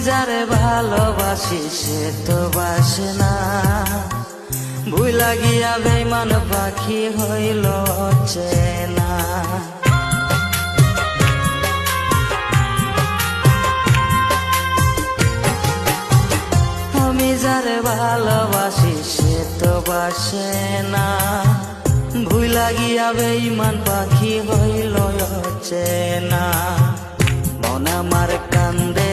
যারে ভালোবাসি সে তো বাসে না, ভুইলা গিয়া বেঈমান পাখি হইল চেনা। আমি যারে ভালোবাসি সে তো বাসে না, ভুইলা গিয়া বেঈমান পাখি হইল চেনা। মন আমার কান্দে